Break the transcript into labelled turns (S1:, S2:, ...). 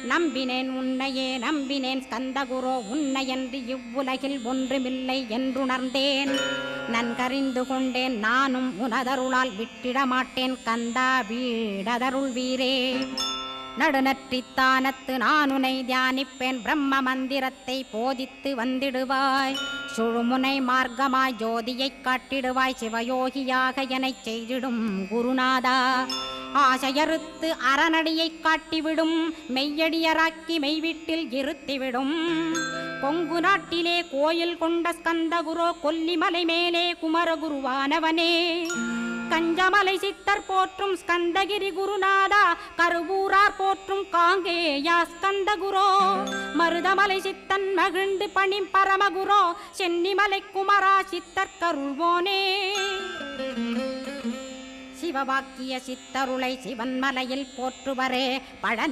S1: நம்பினேன் உன்னையே நம்பினேன் ஸ்கந்தகுரோ உன்னையன்றி இவ்வுலகில் ஒன்றுமில்லை என்றுணர்ந்தேன். நன்கறிந்து கொண்டேன் நானும் உனதருளால் விட்டிட மாட்டேன் கந்தா வீடதருள் வீரே. நடுநற்றித்தானத்து நானுனை தியானிப்பேன் பிரம்ம மந்திரத்தை போதித்து வந்திடுவாய். சுழுமுனை மார்க்கமாய் ஜோதியைக் காட்டிடுவாய் சிவயோகியாக எனச் செய்திடும் குருநாதா. ஆசையறுத்து அறநடியைக் காட்டிவிடும் மெய்யடியராக்கி மெய்வீட்டில் இருத்திவிடும். கொங்கு நாட்டிலே கோயில் கொண்ட ஸ்கந்தகுரோ கொல்லிமலை மேலே குமரகுருவானவனே. கஞ்சமலை சித்தர் போற்றும் ஸ்கந்தகிரி குருநாதா கருவூரார் போற்றும் காங்கேயா ஸ்கந்தகுரோ. மருதமலை சித்தன் மகிழ்ந்து பணி பரமகுரோ சென்னிமலை குமரா சித்தர் கருள்வோனே. சிவவாக்கிய சித்தருளை சிவன்மலையில் போற்றுவரே பழனி